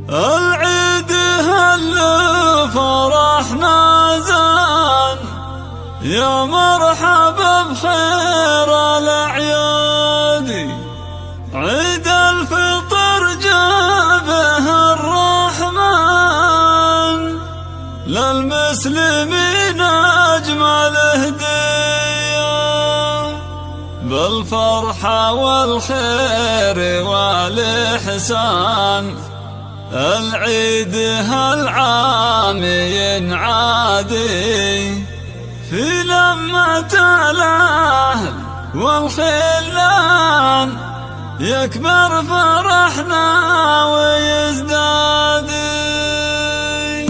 العيد هل فرحنا زان، يا مرحبا بخير الأعياد. عيد الفطر جابه الرحمن، للمسلمين أجمل هدية، بالفرحة والخير والإحسان. العيد هالعام ينعادي في لمة الأهل والخلان، يكبر فرحنا ويزداد.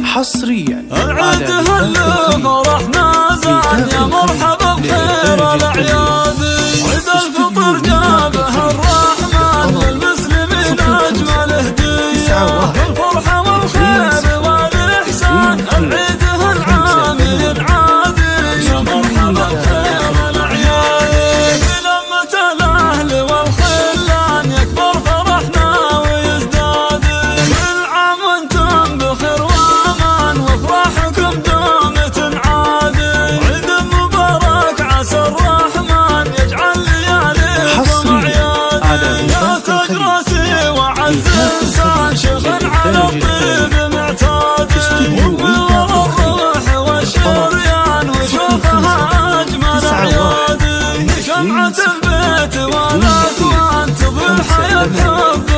حصريا العيد هل فرحنا زان، يا مرحبا بخير الأعياد. عيد الفطر جابه الرحمن، للمسلمين أجمل هدية، بالفرحة والخير والإحسان. العيد هالعام ينعادي، يا مرحبا بخير الأعياد. بلمة الأهل والخلان، يكبر فرحنا ويزداد. كل عام وانتم بخير وأمان، وافراحكم دوم تنعاد. عيد مبارك عسى الرحمن يجعل لياليكم أعياد. يا تاج راسي وعز إنسان، شيخ على الطيب معتاد. وبالورى الروح والشريان، وشوفها أجمل أعياد. شمعة البيت والأكوان تضيء حياة حب